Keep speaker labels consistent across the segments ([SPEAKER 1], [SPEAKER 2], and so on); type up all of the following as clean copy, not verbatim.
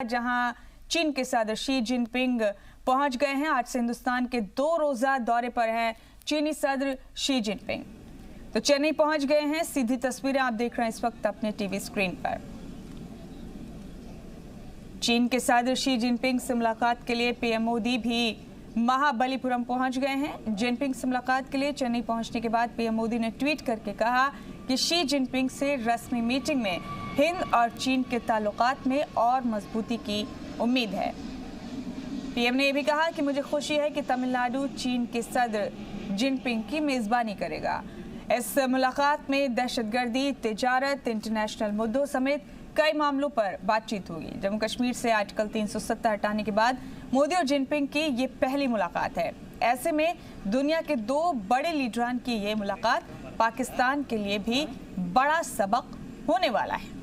[SPEAKER 1] जहां चीन के सदर शी जिनपिंग पहुंच गए हैं। आज से हिंदुस्तान के 2 रोजा दौरे पर हैं चीनी सदर शी जिनपिंग। तो चेन्नई पहुंच गए हैं। सीधी तस्वीरें आप देख रहे हैं इस वक्त अपने टीवी स्क्रीन पर। चीन के सदर शी जिनपिंग से मुलाकात के लिए पीएम मोदी भी महाबलीपुरम पहुंच गए हैं। जिनपिंग से मुलाकात के लिए चेन्नई पहुंचने के बाद पीएम मोदी ने ट्वीट करके कहा कि शी जिनपिंग से रस्मी मीटिंग में हिंद और चीन के ताल्लुकात में और मजबूती की उम्मीद है। पीएम ने यह भी कहा कि मुझे खुशी है कि तमिलनाडु चीन के सदर जिनपिंग की मेजबानी करेगा। इस मुलाकात में दहशतगर्दी, तिजारत, इंटरनेशनल मुद्दों समेत कई मामलों पर बातचीत होगी। जम्मू कश्मीर से आर्टिकल 370 हटाने के बाद मोदी और जिनपिंग की ये पहली मुलाकात है। ऐसे में दुनिया के 2 बड़े लीडरान की ये मुलाकात पाकिस्तान के लिए भी बड़ा सबक होने वाला है।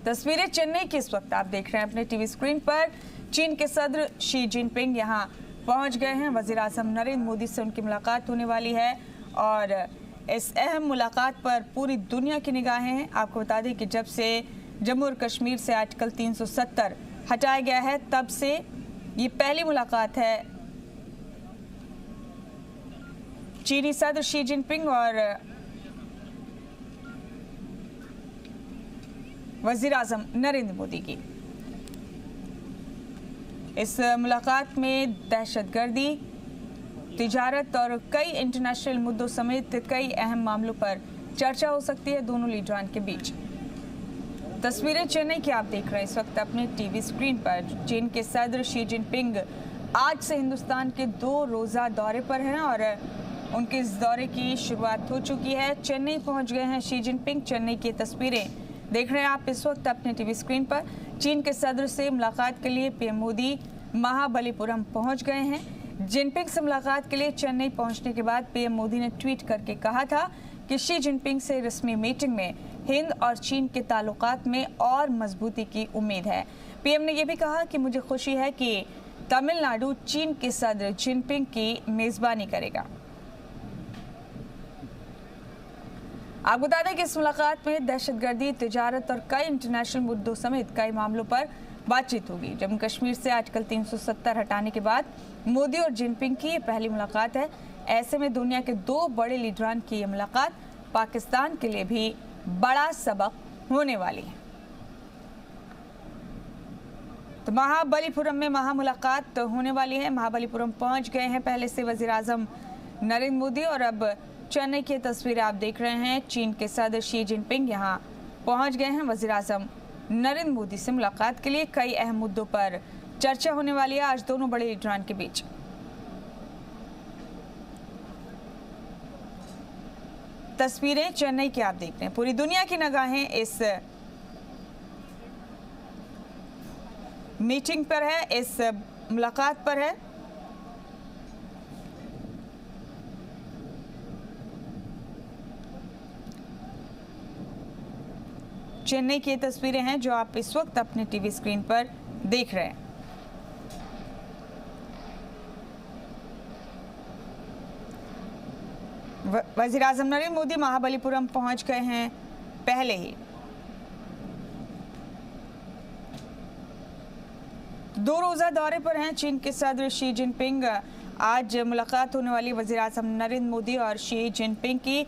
[SPEAKER 1] तस्वीरें चेन्नई की इस वक्त आप देख रहे हैं अपने टीवी स्क्रीन पर। चीन के सदर शी जिनपिंग यहां पहुंच गए हैं। वजीर आजम नरेंद्र मोदी से उनकी मुलाकात होने वाली है और इस अहम मुलाकात पर पूरी दुनिया की निगाहें हैं। आपको बता दें कि जब से जम्मू और कश्मीर से आर्टिकल 370 हटाया गया है तब से ये पहली मुलाकात है चीनी सदर शी जिनपिंग और वजीर आजम नरेंद्र मोदी की। इस मुलाकात में दहशतगर्दी, तिजारत और कई इंटरनेशनल मुद्दों समेत कई अहम मामलों पर चर्चा हो सकती है दोनों लीडरान के बीच। तस्वीरें चेन्नई की आप देख रहे हैं इस वक्त अपने टीवी स्क्रीन पर। चीन के सदर शी जिनपिंग आज से हिंदुस्तान के 2 रोजा दौरे पर हैं और उनके इस दौरे की शुरुआत हो चुकी है। चेन्नई पहुंच गए हैं शी जिनपिंग। चेन्नई की तस्वीरें देख रहे हैं आप इस वक्त अपने टीवी स्क्रीन पर। चीन के सदर से मुलाकात के लिए पीएम मोदी महाबलीपुरम पहुंच गए हैं। जिनपिंग से मुलाकात के लिए चेन्नई पहुंचने के बाद पीएम मोदी ने ट्वीट करके कहा था कि शी जिनपिंग से रस्मी मीटिंग में हिंद और चीन के ताल्लुकात में और मजबूती की उम्मीद है। पीएम ने यह भी कहा कि मुझे खुशी है कि तमिलनाडु चीन के सदर जिनपिंग की मेजबानी करेगा। आप बता दें कि इस मुलाकात में दहशतगर्दी, तिजारत और कई इंटरनेशनल मुद्दों समेत कई मामलों पर बातचीत होगी। जम्मू कश्मीर से आर्टिकल 370 हटाने के बाद मोदी और जिनपिंग की ये पहली मुलाकात है। ऐसे में दुनिया के 2 बड़े लीडरान की ये मुलाकात पाकिस्तान के लिए भी बड़ा सबक होने वाली है। तो महाबलीपुरम में महामुलाकात होने वाली है। महाबलीपुरम पहुंच गए हैं पहले से वजीर आजम नरेंद्र मोदी और अब चेन्नई की तस्वीरें आप देख रहे हैं। चीन के सदर शी जिनपिंग यहां पहुंच गए हैं। वजीर आजम नरेंद्र मोदी से मुलाकात के लिए कई अहम मुद्दों पर चर्चा होने वाली है आज दोनों बड़े लीडरान के बीच। तस्वीरें चेन्नई की आप देख रहे हैं। पूरी दुनिया की निगाहें इस मीटिंग पर है, इस मुलाकात पर है। चेन्नई की तस्वीरें हैं जो आप इस वक्त अपने टीवी स्क्रीन पर देख रहे हैं। वजीर आजम नरेंद्र मोदी महाबलीपुरम पहुंच गए हैं पहले ही। 2 रोजा दौरे पर हैं चीन के सदर शी जिनपिंग। आज मुलाकात होने वाली वजीर आजम नरेंद्र मोदी और शी जिनपिंग की।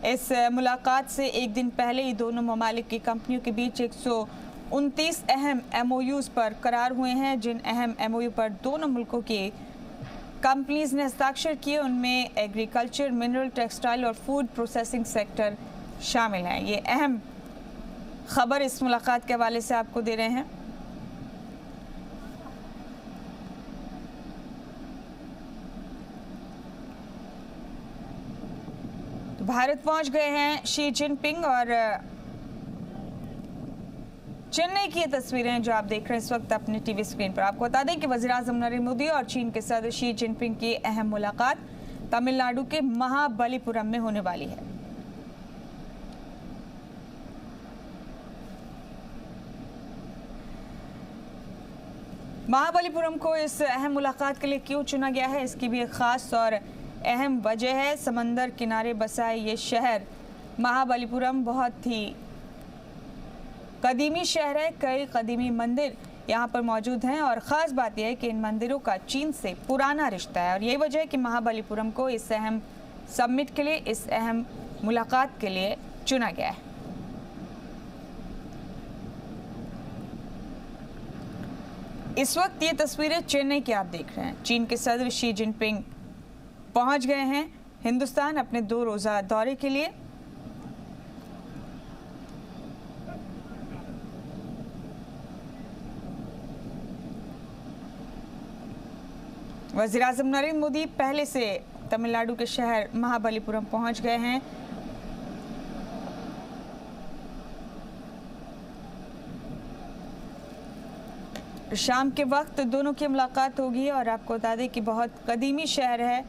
[SPEAKER 1] इस मुलाकात से एक दिन पहले ही दोनों ममालिक की कंपनियों के बीच 129 अहम MOUs पर करार हुए हैं। जिन अहम MOU पर दोनों मुल्कों की कंपनीज ने हस्ताक्षर किए उनमें एग्रीकल्चर, मिनरल, टेक्सटाइल और फूड प्रोसेसिंग सेक्टर शामिल हैं। ये अहम खबर इस मुलाकात के हवाले से आपको दे रहे हैं। भारत पहुंच गए हैं शी जिनपिंग और चेन्नई की ये तस्वीरें जो आप देख रहे हैं इस वक्त अपने टीवी स्क्रीन पर। आपको बता दें कि वजीर आजम नरेंद्र मोदी और चीन के सदर शी जिनपिंग की अहम मुलाकात तमिलनाडु के महाबलीपुरम में होने वाली है। महाबलीपुरम को इस अहम मुलाकात के लिए क्यों चुना गया है, इसकी भी एक खास और अहम वजह है। समंदर किनारे बसा ये शहर महाबलीपुरम बहुत ही कदीमी शहर है, कई कदीमी मंदिर यहाँ पर मौजूद हैं और ख़ास बात यह है कि इन मंदिरों का चीन से पुराना रिश्ता है और यही वजह है कि महाबलीपुरम को इस अहम समिट के लिए, इस अहम मुलाकात के लिए चुना गया है। इस वक्त ये तस्वीरें चेन्नई की आप देख रहे हैं। चीन के सदर शी जिनपिंग पहुंच गए हैं हिंदुस्तान अपने 2 रोज़ा दौरे के लिए। वज़ीर आज़म नरेंद्र मोदी पहले से तमिलनाडु के शहर महाबलीपुरम पहुंच गए हैं। शाम के वक्त दोनों की मुलाकात होगी और आपको बता दें कि बहुत कदीमी शहर है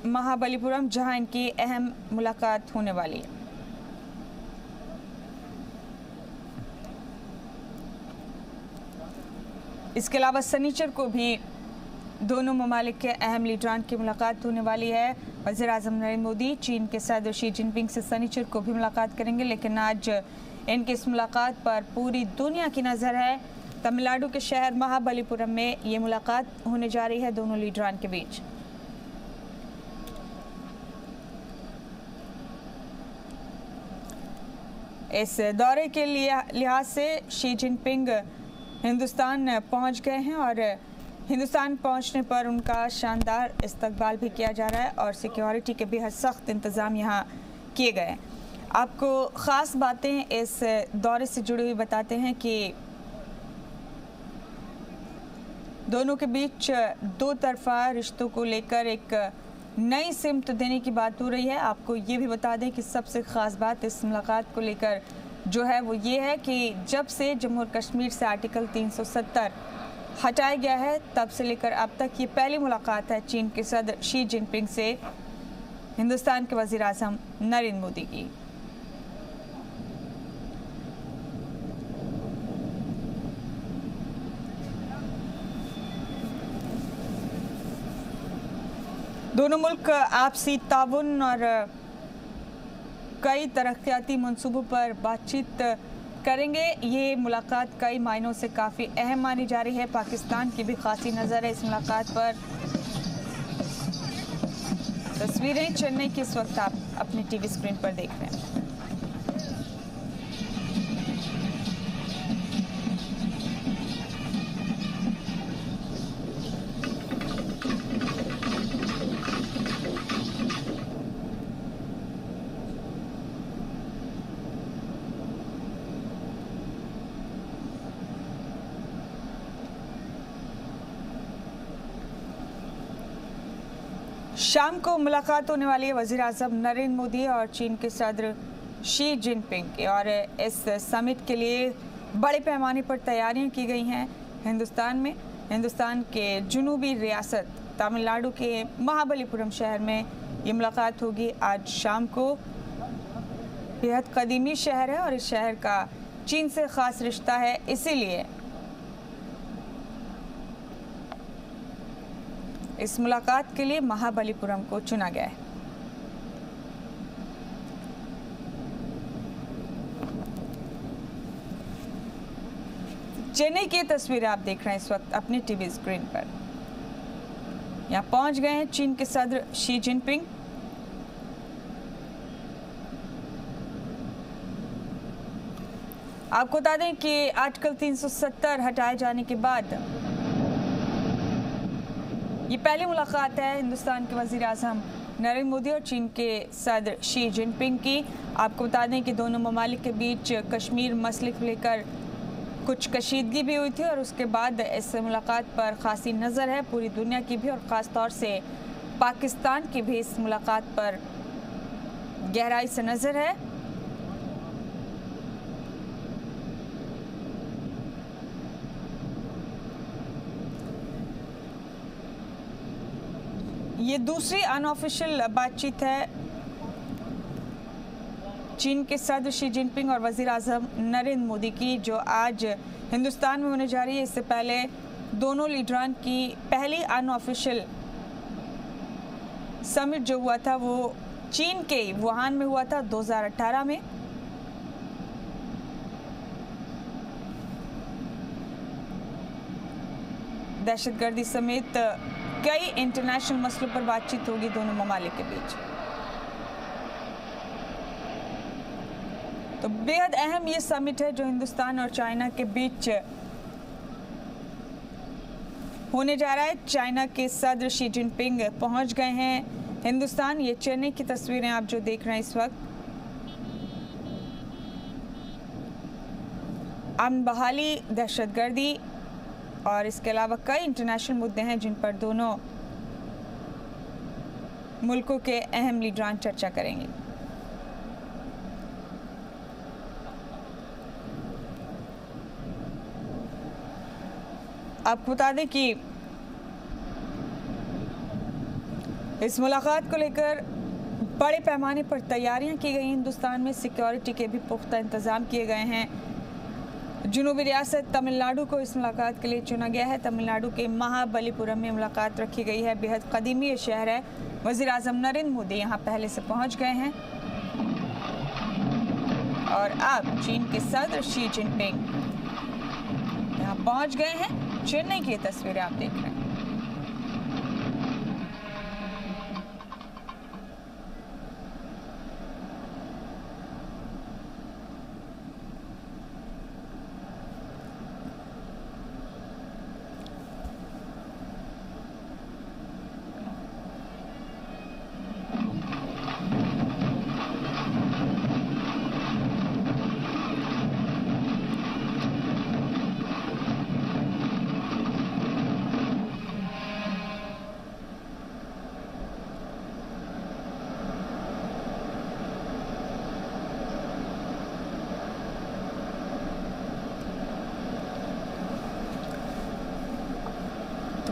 [SPEAKER 1] महाबलीपुरम, जहां इनकी अहम मुलाकात होने वाली है। इसके अलावा शनिचर को भी दोनों ममालिक के अहम लीडरान की मुलाकात होने वाली है। वज़ीर आज़म नरेंद्र मोदी चीन के सदर शी जिनपिंग से शनिचर को भी मुलाकात करेंगे, लेकिन आज इनकी इस मुलाकात पर पूरी दुनिया की नज़र है। तमिलनाडु के शहर महाबलीपुरम में ये मुलाकात होने जा रही है दोनों लीडरान के बीच। इस दौरे के लिहाज से शी जिनपिंग हिंदुस्तान पहुंच गए हैं और हिंदुस्तान पहुंचने पर उनका शानदार इस्तकबाल भी किया जा रहा है और सिक्योरिटी के बेहद सख्त इंतज़ाम यहां किए गए हैं। आपको ख़ास बातें इस दौरे से जुड़ी हुई बताते हैं कि दोनों के बीच 2 तरफ़ा रिश्तों को लेकर एक नई सिमत देने की बात हो रही है। आपको ये भी बता दें कि सबसे ख़ास बात इस मुलाकात को लेकर जो है वो ये है कि जब से जम्मू और कश्मीर से आर्टिकल 370 हटाया गया है, तब से लेकर अब तक ये पहली मुलाकात है चीन के सदर शी जिनपिंग से हिंदुस्तान के वज़ीर आज़म नरेंद्र मोदी की। दोनों मुल्क आपसी ताउन और कई तरक्याती मंसूबों पर बातचीत करेंगे। ये मुलाकात कई मायनों से काफ़ी अहम मानी जा रही है। पाकिस्तान की भी खासी नज़र है इस मुलाकात पर। तस्वीरें चेन्नई की इस वक्त आप अपनी टीवी स्क्रीन पर देख रहे हैं। शाम को मुलाकात होने वाली है वज़ीर आज़म नरेंद्र मोदी और चीन के सदर शी जिनपिंग की और इस समिट के लिए बड़े पैमाने पर तैयारियां की गई हैं हिंदुस्तान में। हिंदुस्तान के जुनूबी रियासत तमिलनाडु के महाबलीपुरम शहर में ये मुलाकात होगी आज शाम को। बेहद कदीमी शहर है और इस शहर का चीन से ख़ास रिश्ता है, इसीलिए इस मुलाकात के लिए महाबलीपुरम को चुना गया है। चेन्नई की तस्वीरें आप देख रहे हैं इस वक्त अपनी टीवी स्क्रीन पर। यहां पहुंच गए हैं चीन के सदर शी जिनपिंग। आपको बता दें कि आर्टिकल 370 हटाए जाने के बाद ये पहली मुलाकात है हिंदुस्तान के वज़ीर आज़म नरेंद्र मोदी और चीन के सदर शी जिनपिंग की। आपको बता दें कि दोनों ममालिक के बीच कश्मीर मसले को लेकर कुछ कशीदगी भी हुई थी और उसके बाद इस मुलाकात पर खासी नज़र है पूरी दुनिया की भी और ख़ास तौर से पाकिस्तान की भी इस मुलाकात पर गहराई से नज़र है। ये दूसरी अनऑफिशियल बातचीत है चीन के सदर शी जिनपिंग और वज़ीर आज़म नरेंद्र मोदी की, जो आज हिंदुस्तान में होने जा रही है। इससे पहले दोनों लीडरान की पहली अनऑफिशियल समिट जो हुआ था वो चीन के वुहान में हुआ था 2018 में। दहशतगर्दी समेत कई इंटरनेशनल मसलों पर बातचीत होगी दोनों ममालिक के बीच। तो बेहद अहम ये समिट है जो हिंदुस्तान और चाइना के बीच होने जा रहा है। चाइना के सदर शी जिनपिंग पहुंच गए हैं हिंदुस्तान। ये चेन्नई की तस्वीरें आप जो देख रहे हैं इस वक्त। अमन बहाली, दहशतगर्दी और इसके अलावा कई इंटरनेशनल मुद्दे हैं जिन पर दोनों मुल्कों के अहम लीडरान चर्चा करेंगे। आपको बता दें कि इस मुलाकात को लेकर बड़े पैमाने पर तैयारियां की गई। हिंदुस्तान में सिक्योरिटी के भी पुख्ता इंतजाम किए गए हैं। जुनूबी रियासत तमिलनाडु को इस मुलाकात के लिए चुना गया है। तमिलनाडु के महाबलीपुरम में मुलाकात रखी गई है। बेहद कदीमी ये शहर है। वज़ीर आज़म नरेंद्र मोदी यहाँ पहले से पहुँच गए हैं और अब चीन के सदर शी जिनपिंग यहाँ पहुँच गए हैं। चेन्नई की तस्वीरें आप देख रहे हैं।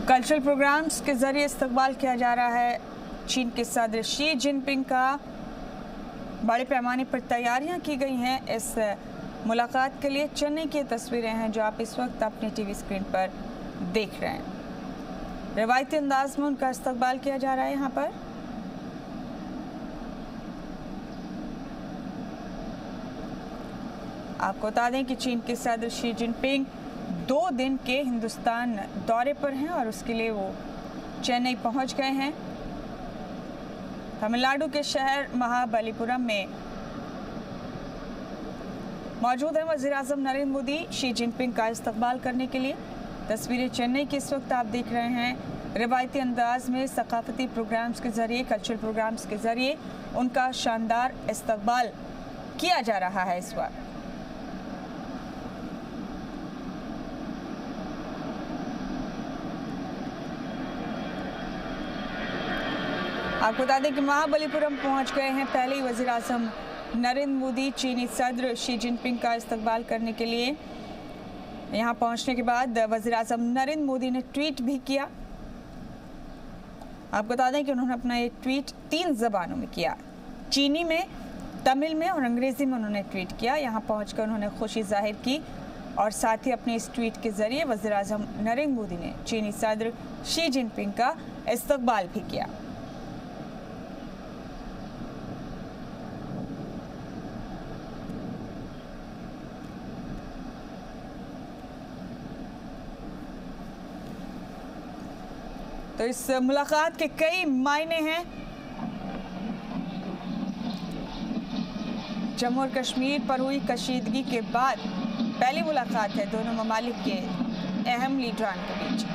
[SPEAKER 1] कल्चरल प्रोग्राम्स के जरिए इस्तकबाल किया जा रहा है चीन के सदर शी जिनपिंग का। बड़े पैमाने पर तैयारियां की गई हैं इस मुलाकात के लिए। चेन्नई की तस्वीरें हैं जो आप इस वक्त अपने टीवी स्क्रीन पर देख रहे हैं। रिवायती अंदाज में उनका इस्तकबाल किया जा रहा है यहाँ पर। आपको बता दें कि चीन के सदर शी जिनपिंग 2 दिन के हिंदुस्तान दौरे पर हैं और उसके लिए वो चेन्नई पहुंच गए हैं। तमिलनाडु के शहर महाबलीपुरम में मौजूद है वज़ीर आज़म नरेंद्र मोदी शी जिनपिंग का इस्तकबाल करने के लिए। तस्वीरें चेन्नई की इस वक्त आप देख रहे हैं। रिवायती अंदाज में सकाफती प्रोग्राम्स के ज़रिए, कल्चरल प्रोग्राम्स के ज़रिए उनका शानदार इस्तकबाल किया जा रहा है इस वक्त। आपको बता दें कि महाबलीपुरम पहुंच गए हैं पहले ही वज़ीर आज़म नरेंद्र मोदी चीनी सदर शी जिनपिंग का इस्तकबाल करने के लिए। यहां पहुंचने के बाद वज़ीर आज़म नरेंद्र मोदी ने ट्वीट भी किया। आपको बता दें कि उन्होंने अपना ये ट्वीट 3 ज़बानों में किया। चीनी में, तमिल में और अंग्रेज़ी में उन्होंने ट्वीट किया। यहाँ पहुँच उन्होंने खुशी जाहिर की और साथ ही अपने इस ट्वीट के ज़रिए वज़ीर आज़म नरेंद्र मोदी ने चीनी सदर शी जिनपिंग का इस्तकबाल भी किया। तो इस मुलाकात के कई मायने हैं। जम्मू और कश्मीर पर हुई कशीदगी के बाद पहली मुलाकात है दोनों ममालिक के अहम लीडरान के बीच।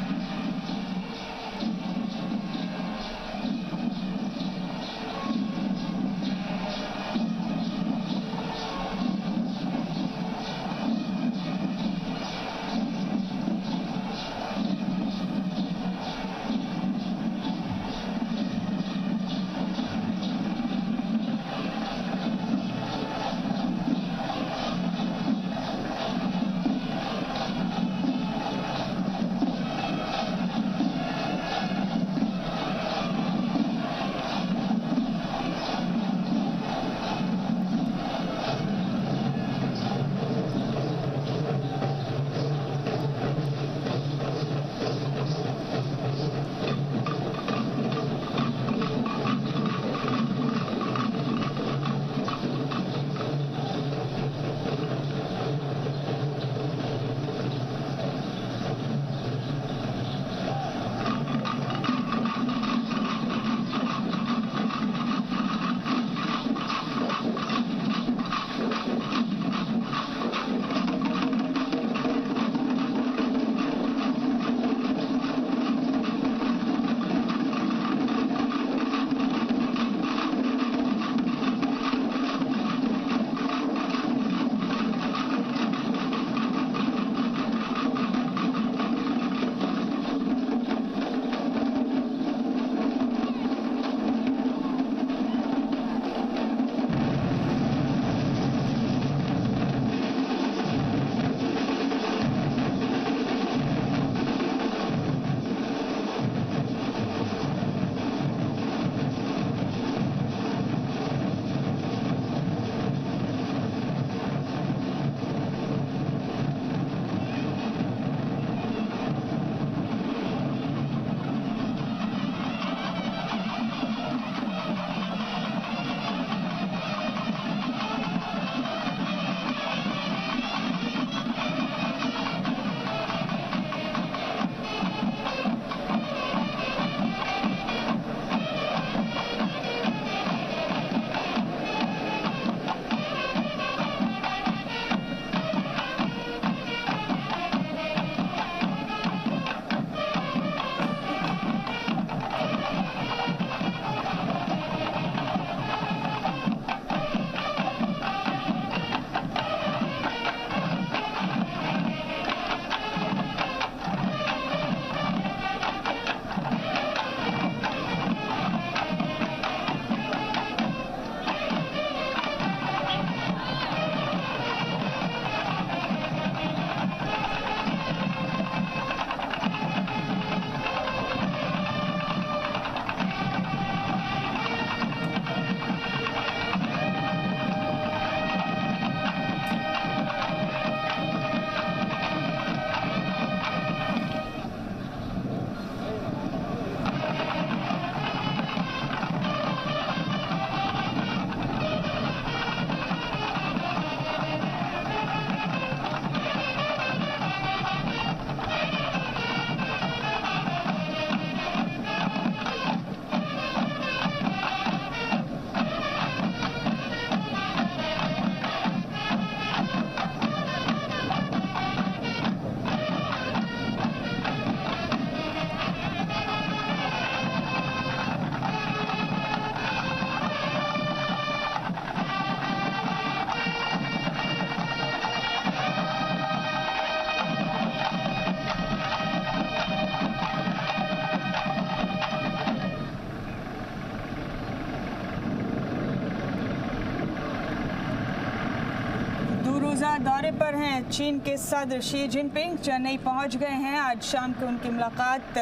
[SPEAKER 1] दौरे पर हैं चीन के सदर शी जिनपिंग। चेन्नई पहुंच गए हैं। आज शाम को उनकी मुलाकात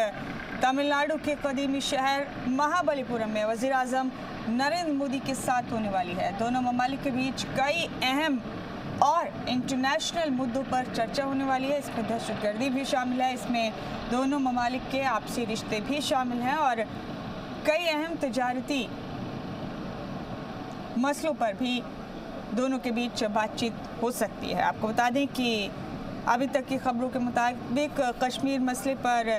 [SPEAKER 1] तमिलनाडु के कदीमी शहर महाबलीपुरम में वजीर आजम नरेंद्र मोदी के साथ होने वाली है। दोनों ममालिक के बीच कई अहम और इंटरनेशनल मुद्दों पर चर्चा होने वाली है। इसमें दहशतगर्दी भी शामिल है, इसमें दोनों ममालिक के आपसी रिश्ते भी शामिल हैं और कई अहम तजारती मसलों पर भी दोनों के बीच बातचीत हो सकती है। आपको बता दें कि अभी तक की खबरों के मुताबिक कश्मीर मसले पर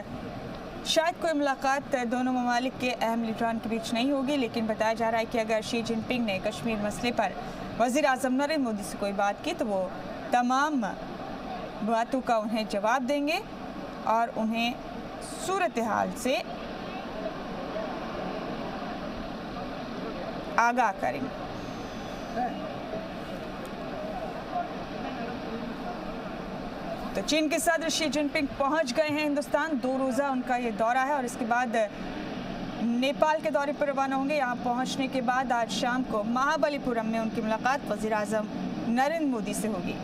[SPEAKER 1] शायद कोई मुलाकात दोनों ममालिक के अहम लीडरान के बीच नहीं होगी, लेकिन बताया जा रहा है कि अगर शी जिनपिंग ने कश्मीर मसले पर वज़ीर आज़म नरेंद्र मोदी से कोई बात की तो वो तमाम बातों का उन्हें जवाब देंगे और उन्हें सूरत हाल से आगाह करेंगे। तो चीन के सदर शी जिनपिंग पहुंच गए हैं हिंदुस्तान। 2 रोज़ा उनका ये दौरा है और इसके बाद नेपाल के दौरे पर रवाना होंगे। यहाँ पहुंचने के बाद आज शाम को महाबलीपुरम में उनकी मुलाकात वज़ीर आज़म नरेंद्र मोदी से होगी।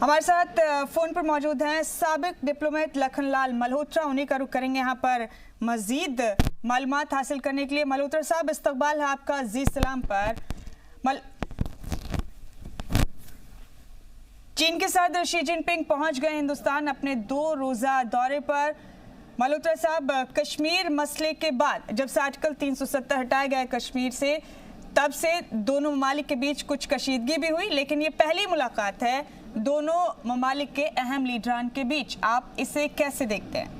[SPEAKER 1] हमारे साथ फोन पर मौजूद हैं साबिक डिप्लोमेट लखनलाल मल्होत्रा। उन्हीं का रुख करेंगे यहाँ पर मजीद मालूमात हासिल करने के लिए। मल्होत्रा साहब, इस्तकबाल है आपका जी सलाम पर। चीन के सदर शी जिनपिंग पहुंच गए हिंदुस्तान अपने 2 रोज़ा दौरे पर। मल्होत्रा साहब, कश्मीर मसले के बाद जब से आर्टिकल 370 हटाया गया कश्मीर से, तब से दोनों ममालिक के बीच कुछ कशीदगी भी हुई, लेकिन ये पहली मुलाकात है दोनों ममालिक के अहम लीडरान के बीच। आप इसे कैसे देखते हैं?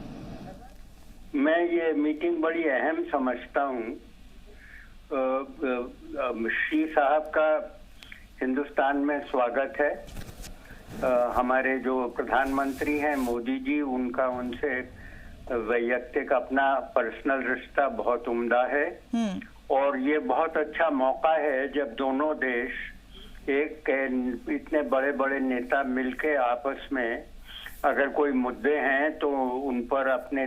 [SPEAKER 2] मैं ये मीटिंग बड़ी अहम समझता हूँ। शी साहब का हिंदुस्तान में स्वागत है। हमारे जो प्रधानमंत्री हैं मोदी जी, उनका उनसे वैयक्तिक अपना पर्सनल रिश्ता बहुत उम्दा है और ये बहुत अच्छा मौका है जब दोनों देश एक इतने बड़े बड़े नेता मिलके आपस में अगर कोई मुद्दे हैं तो उन पर अपने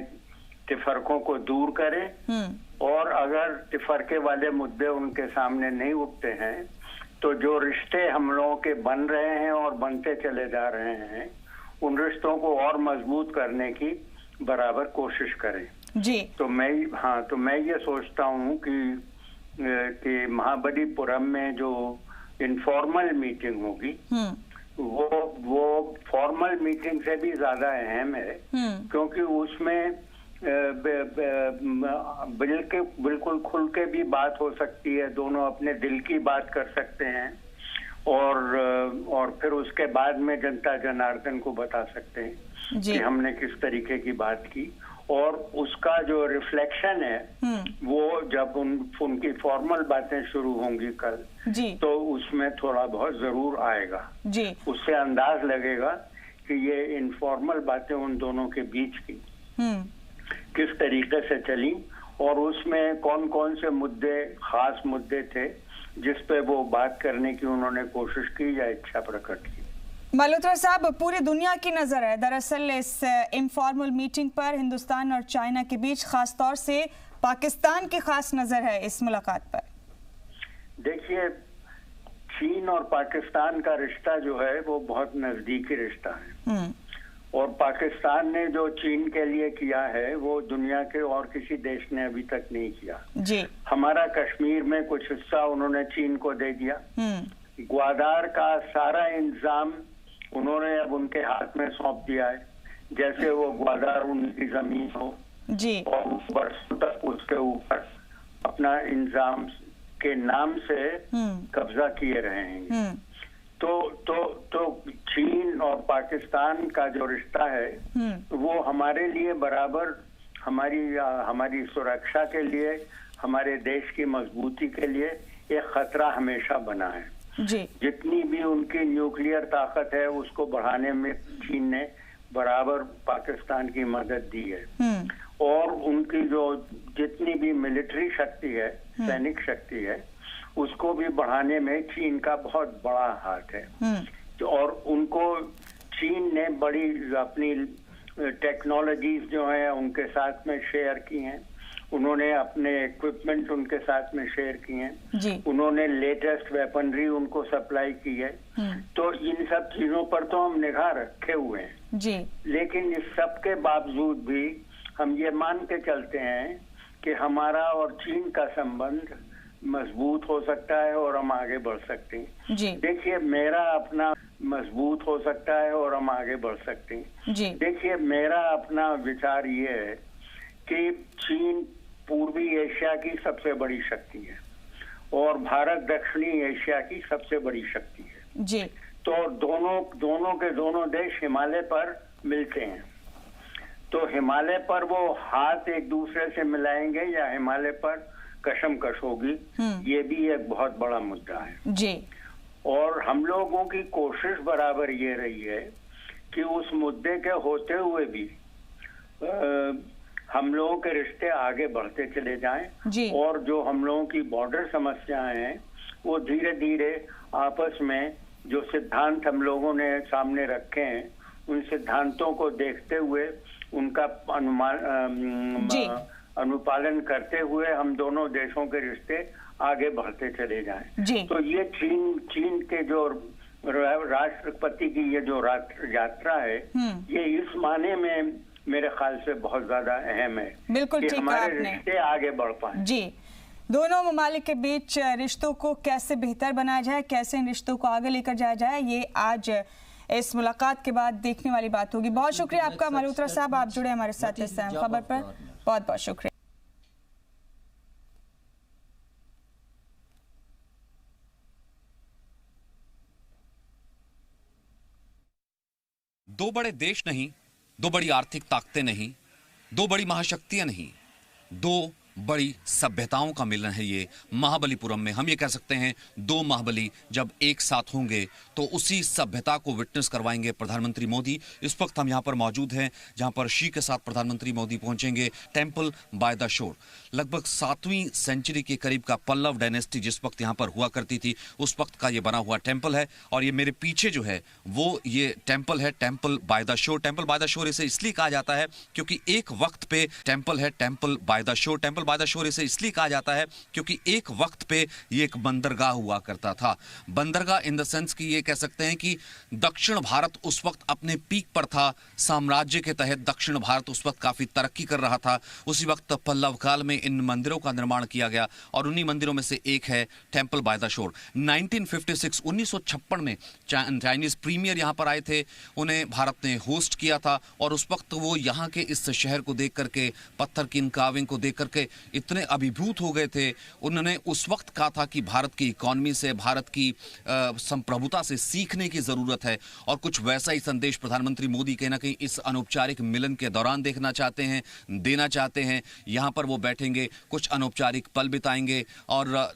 [SPEAKER 2] तिफरकों को दूर करें और अगर तिफरके वाले मुद्दे उनके सामने नहीं उठते हैं तो जो रिश्ते हम लोगों के बन रहे हैं और बनते चले जा रहे हैं उन रिश्तों को और मजबूत करने की बराबर कोशिश करें
[SPEAKER 1] जी।
[SPEAKER 2] तो मैं ये सोचता हूँ कि महाबलीपुरम में जो इनफॉर्मल मीटिंग होगी वो फॉर्मल मीटिंग से भी ज्यादा अहम है, क्योंकि उसमें बिल्कुल खुल के भी बात हो सकती है। दोनों अपने दिल की बात कर सकते हैं और फिर उसके बाद में जनता जनार्दन को बता सकते हैं कि हमने किस तरीके की बात की और उसका जो रिफ्लेक्शन है वो जब उनकी फॉर्मल बातें शुरू होंगी कल तो उसमें थोड़ा बहुत जरूर आएगा जी। उससे अंदाज लगेगा कि ये इनफॉर्मल बातें उन दोनों के बीच की किस तरीके से चली और उसमें कौन कौन से मुद्दे, खास मुद्दे थे जिस पे वो बात करने की उन्होंने कोशिश की या इच्छा प्रकट की।
[SPEAKER 1] मल्होत्रा साहब, पूरी दुनिया की नजर है दरअसल इस इनफॉर्मल मीटिंग पर हिंदुस्तान और चाइना के बीच, खास तौर से पाकिस्तान की खास नजर है इस मुलाकात पर।
[SPEAKER 2] देखिए, चीन और पाकिस्तान का रिश्ता जो है वो बहुत नजदीकी रिश्ता है और पाकिस्तान ने जो चीन के लिए किया है वो दुनिया के और किसी देश ने अभी तक नहीं किया
[SPEAKER 1] जी।
[SPEAKER 2] हमारा कश्मीर में कुछ हिस्सा उन्होंने चीन को दे दिया। ग्वादार का सारा इंतजाम उन्होंने अब उनके हाथ में सौंप दिया है, जैसे वो ग्वादार उनकी जमीन हो जी। और बरसों तक उसके ऊपर अपना इंतजाम के नाम से कब्जा किए रहेंगे। तो चीन और पाकिस्तान का जो रिश्ता है वो हमारे लिए बराबर हमारी सुरक्षा के लिए, हमारे देश की मजबूती के लिए एक खतरा हमेशा बना है जी। जितनी भी उनकी न्यूक्लियर ताकत है उसको बढ़ाने में चीन ने बराबर पाकिस्तान की मदद दी है और उनकी जो जितनी भी मिलिट्री शक्ति है, सैनिक शक्ति है, उसको भी बढ़ाने में चीन का बहुत बड़ा हाथ है। और उनको चीन ने बड़ी अपनी टेक्नोलॉजीज जो है उनके साथ में शेयर की हैं, उन्होंने अपने इक्विपमेंट उनके साथ में शेयर किए हैं, उन्होंने लेटेस्ट वेपनरी उनको सप्लाई की है। तो इन सब चीजों पर तो हम निगाह रखे हुए हैं जी। लेकिन इस सब के बावजूद भी हम ये मान के चलते हैं कि हमारा और चीन का संबंध मजबूत हो सकता है और हम आगे बढ़ सकते हैं जी। देखिए, मेरा अपना मजबूत हो सकता है और हम आगे बढ़ सकते हैं जी। देखिए, मेरा अपना विचार ये है कि चीन पूर्वी एशिया की सबसे बड़ी शक्ति है और भारत दक्षिणी एशिया की सबसे बड़ी शक्ति है जी। तो दोनों के दोनों देश हिमालय पर मिलते हैं, तो हिमालय पर वो हाथ एक दूसरे से मिलाएंगे या हिमालय पर कशमकश होगी, ये भी एक बहुत बड़ा मुद्दा है जी। और हम लोगों की कोशिश बराबर ये रही है कि उस मुद्दे के होते हुए भी हम लोगों के रिश्ते आगे बढ़ते चले जाएं और जो हम लोगों की बॉर्डर समस्याएं हैं वो धीरे धीरे आपस में जो सिद्धांत हम लोगों ने सामने रखे हैं उन सिद्धांतों को देखते हुए उनका अनुपालन करते हुए हम दोनों देशों के रिश्ते आगे बढ़ते चले जाएं। तो ये चीन के जो राष्ट्रपति की ये जो यात्रा है ये इस माने में मेरे ख्याल से बहुत ज्यादा अहम है। बिल्कुल ठीक कहा आपने। रिश्ते आगे बढ़ पाए
[SPEAKER 1] जी। दोनों ममालिक के बीच रिश्तों को कैसे बेहतर बनाया जाए, कैसे इन रिश्तों को आगे लेकर जाया जाए, ये आज इस मुलाकात के बाद देखने वाली बात होगी। बहुत शुक्रिया आपका मल्होत्रा साहब, आप जुड़े हमारे साथ इस अहम खबर पर, बहुत बहुत शुक्रिया।
[SPEAKER 3] दो बड़े देश नहीं, दो बड़ी आर्थिक ताकतें नहीं, दो बड़ी महाशक्तियां नहीं, दो बड़ी सभ्यताओं का मिलन है ये महाबलीपुरम में। हम ये कह सकते हैं दो महाबली जब एक साथ होंगे तो उसी सभ्यता को विटनेस करवाएंगे प्रधानमंत्री मोदी। इस वक्त हम यहाँ पर मौजूद हैं जहाँ पर शी के साथ प्रधानमंत्री मोदी पहुंचेंगे टेम्पल बाय द शोर। लगभग 7वीं सेंचुरी के करीब का पल्लव डायनेस्टी जिस वक्त यहाँ पर हुआ करती थी उस वक्त का ये बना हुआ टेम्पल है। और ये मेरे पीछे जो है वो ये टेम्पल है, temple by the shore. Temple by the shore इसे इसलिए कहा जाता है क्योंकि एक वक्त पे टेम्पल है, temple by the shore. Temple by the shore इसे इसलिए कहा जाता है क्योंकि एक वक्त पे ये एक बंदरगाह हुआ करता था। बंदरगाह इन द सेंस कि ये कह सकते हैं कि दक्षिण भारत उस वक्त अपने पीक पर था। साम्राज्य के तहत दक्षिण भारत उस वक्त काफी तरक्की कर रहा था। उसी वक्त पल्लव काल में इन मंदिरों का निर्माण किया गया और उन्हीं मंदिरों में से एक है टेम्पल बाय द शोर। 1956 में चाइनीज प्रीमियर यहां पर आए थे, उन्हें भारत ने होस्ट किया था और उस वक्त वो यहाँ के इस शहर को देख करके, पत्थर की इंकाविंग को देख करके इतने अभिभूत हो गए थे। उन्होंने उस वक्त कहा था कि भारत की इकोनॉमी से, भारत की संप्रभुता से सीखने की जरूरत है और कुछ वैसा ही संदेश प्रधानमंत्री मोदी कहीं ना कहीं इस अनौपचारिक मिलन के दौरान देखना चाहते हैं, देना चाहते हैं। यहां पर वो बैठेंगे, कुछ अनौपचारिक पल बिताएंगे और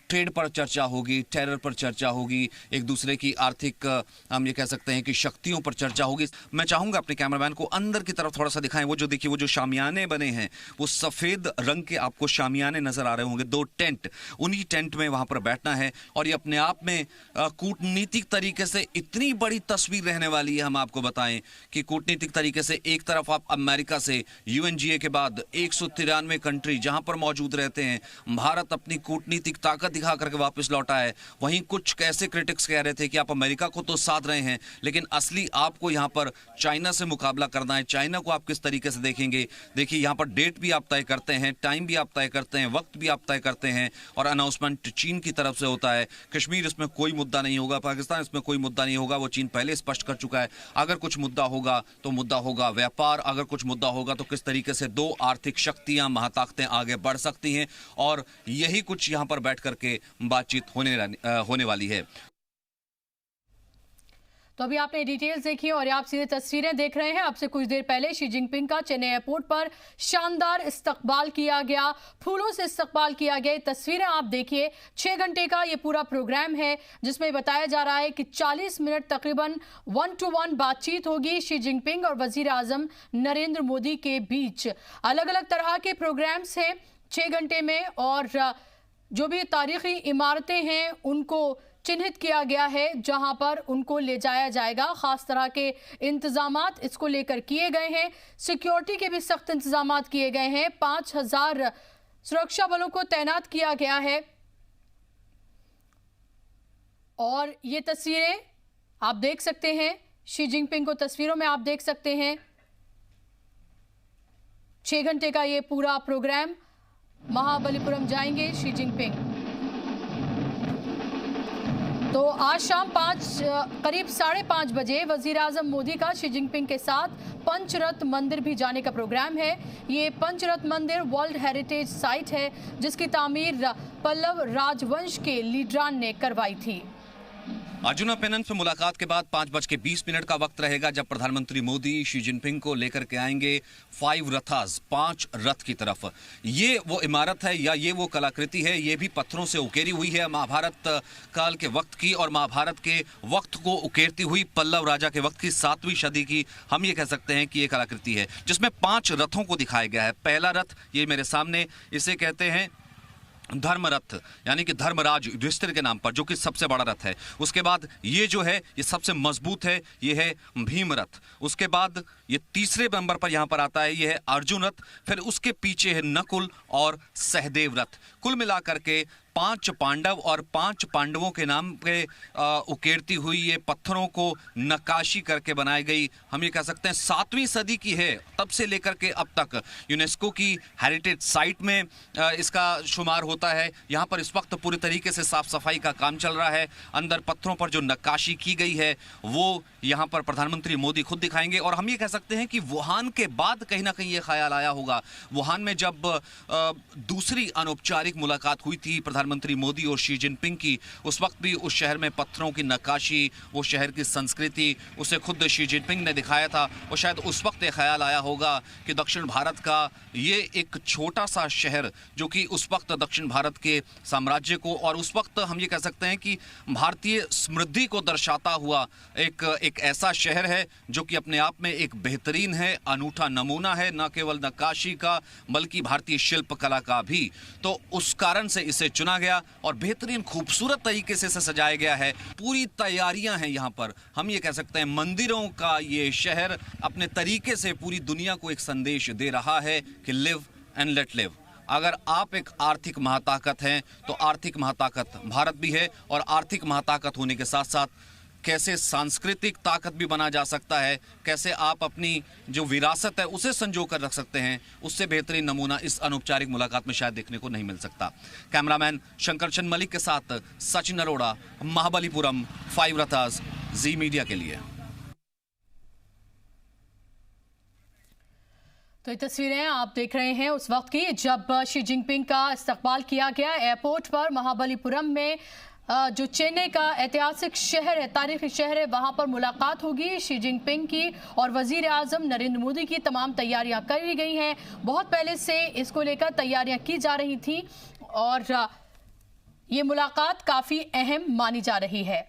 [SPEAKER 3] ट्रेड पर चर्चा होगी, टेरर पर चर्चा होगी, एक दूसरे की आर्थिक हम ये कह सकते हैं कि शक्तियों पर चर्चा होगी। मैं चाहूंगा अपने कैमरामैन को अंदर की तरफ थोड़ा सा दिखाएं। वो जो देखिए वो जो शामियाने बने हैं वो सफेद रंग के आपको शामियाने नजर आ रहे होंगे, 2 टेंट। उन्हीं टेंट में वहां पर बैठना है और ये अपने आप में कूटनीतिक तरीके से इतनी बड़ी तस्वीर रहने वाली है। हम आपको बताएं कि कूटनीतिक तरीके से एक तरफ आप अमेरिका से UNGA के बाद 193 कंट्री जहां पर मौजूद रहते हैं, भारत अपनी कूटनीतिक ताकत दिखा करके वापस लौटा है। वहीं कुछ कैसे क्रिटिक्स कह रहे थे कि आप अमेरिका को तो साथ रहे हैं लेकिन असली आपको यहां पर चाइना से मुकाबला करना है। चाइना को आप किस तरीके से देखेंगे? देखिए यहां पर डेट भी आप तय करते हैं, टाइम भी आप तय करते हैं, वक्त भी आप तय करते हैं और अनाउंसमेंट चीन की तरफ से होता है। कश्मीर इसमें कोई मुद्दा नहीं होगा, पाकिस्तान इसमें कोई मुद्दा नहीं होगा, वो चीन पहले स्पष्ट कर चुका है। अगर कुछ मुद्दा होगा तो मुद्दा होगा व्यापार, अगर कुछ मुद्दा होगा तो किस तरीके से दो आर्थिक शक्तियां, महाताकतें आगे बढ़ सकती हैं और यही कुछ यहां पर बैठ करके बातचीत होने वाली है।
[SPEAKER 4] तो अभी आपने डिटेल्स देखी और आप सीधे तस्वीरें देख रहे हैं। आपसे कुछ देर पहले शी जिनपिंग का चेन्नई एयरपोर्ट पर शानदार इस्तकबाल किया गया, फूलों से इस्तकबाल किया गया। तस्वीरें आप देखिए, 6 घंटे का ये पूरा प्रोग्राम है जिसमें बताया जा रहा है कि 40 मिनट तकरीबन 1-to-1 बातचीत होगी शी जिनपिंग और वजीर आजम नरेंद्र मोदी के बीच। अलग अलग तरह के प्रोग्राम्स हैं 6 घंटे में और जो भी तारीखी इमारतें हैं उनको चिन्हित किया गया है जहां पर उनको ले जाया जाएगा। खास तरह के इंतजामात इसको लेकर किए गए हैं। सिक्योरिटी के भी सख्त इंतजामात किए गए हैं। 5000 सुरक्षा बलों को तैनात किया गया है। और ये तस्वीरें आप देख सकते हैं, शी जिनपिंग को तस्वीरों में आप देख सकते हैं। 6 घंटे का ये पूरा प्रोग्राम। महाबलीपुरम जाएंगे शी जिनपिंग। तो आज शाम करीब 5:30 बजे वजीर आजम मोदी का शी जिनपिंग के साथ पंचरत्न मंदिर भी जाने का प्रोग्राम है। ये पंचरत्न मंदिर वर्ल्ड हेरिटेज साइट है जिसकी तामीर पल्लव राजवंश के लीडरान ने करवाई थी।
[SPEAKER 3] अर्जुना पेनन से मुलाकात के बाद 5:20 का वक्त रहेगा जब प्रधानमंत्री मोदी शी जिनपिंग को लेकर के आएंगे 5 रथास, 5 रथ की तरफ। ये वो इमारत है या ये वो कलाकृति है, ये भी पत्थरों से उकेरी हुई है, महाभारत काल के वक्त की और महाभारत के वक्त को उकेरती हुई पल्लव राजा के वक्त की 7वीं सदी की हम ये कह सकते हैं कि ये कलाकृति है, जिसमें 5 रथों को दिखाया गया है। पहला रथ ये मेरे सामने, इसे कहते हैं धर्मरथ, यानी कि धर्मराज युधिष्ठिर के नाम पर, जो कि सबसे बड़ा रथ है। उसके बाद ये जो है ये सबसे मजबूत है, ये है भीम रथ। उसके बाद ये तीसरे नंबर पर यहाँ पर आता है, ये है अर्जुन रथ। फिर उसके पीछे है नकुल और सहदेव रथ। कुल मिलाकर के 5 पांडव और 5 पांडवों के नाम पे उकेरती हुई ये पत्थरों को नक्काशी करके बनाई गई, हम ये कह सकते हैं 7वीं सदी की है। तब से लेकर के अब तक यूनेस्को की हेरिटेज साइट में इसका शुमार होता है। यहाँ पर इस वक्त पूरी तरीके से साफ सफाई का काम चल रहा है। अंदर पत्थरों पर जो नक्काशी की गई है वो यहाँ पर प्रधानमंत्री मोदी खुद दिखाएंगे। और हम ये कह सकते हैं कि वुहान के बाद कहीं ना कहीं ये ख्याल आया होगा। वुहान में जब दूसरी अनौपचारिक मुलाकात हुई थी प्रधानमंत्री मोदी और शी जिनपिंग की, उस वक्त भी उस शहर में पत्थरों की नक्काशी, वो शहर की संस्कृति, उसे खुद शी जिनपिंग ने दिखाया था। और शायद उस वक्त ये ख्याल आया होगा कि दक्षिण भारत का ये एक छोटा सा शहर, जो कि उस वक्त दक्षिण भारत के साम्राज्य को और उस वक्त हम ये कह सकते हैं कि भारतीय समृद्धि को दर्शाता हुआ एक ऐसा शहर है जो कि अपने आप में एक बेहतरीन है, अनूठा नमूना है, न केवल नक्काशी का बल्कि भारतीय शिल्प कला का भी। तो उस कारण से इसे चुना गया और बेहतरीन खूबसूरत तरीके से इसे सजाया गया है। पूरी तैयारियां हैं यहाँ पर, हम ये कह सकते हैं मंदिरों का ये शहर अपने तरीके से पूरी दुनिया को एक संदेश दे रहा है कि लिव एंड लेट लिव। अगर आप एक आर्थिक महाताकत हैं तो आर्थिक महाताकत भारत भी है, और आर्थिक महाताकत होने के साथ साथ कैसे सांस्कृतिक ताकत भी बना जा सकता है, कैसे आप अपनी जो विरासत है उसे संजो कर रख सकते हैं, उससे बेहतरीन नमूना इस अनौपचारिक मुलाकात में शायद देखने को नहीं मिल सकता। कैमरामैन शंकर चंद मलिक के साथ सचिन अरोड़ा, महाबलीपुरम, 5 रथास, जी मीडिया के लिए।
[SPEAKER 4] तो ये तस्वीरें आप देख रहे हैं उस वक्त की जब शी जिनपिंग का इस्तकबाल किया गया एयरपोर्ट पर। महाबलीपुरम में जो चेन्नई का ऐतिहासिक शहर है, तारीखी शहर है, वहां पर मुलाकात होगी शी जिनपिंग की और वजीर आजम नरेंद्र मोदी की। तमाम तैयारियां कर ली गई हैं, बहुत पहले से इसको लेकर तैयारियां की जा रही थी और ये मुलाकात काफ़ी अहम मानी जा रही है।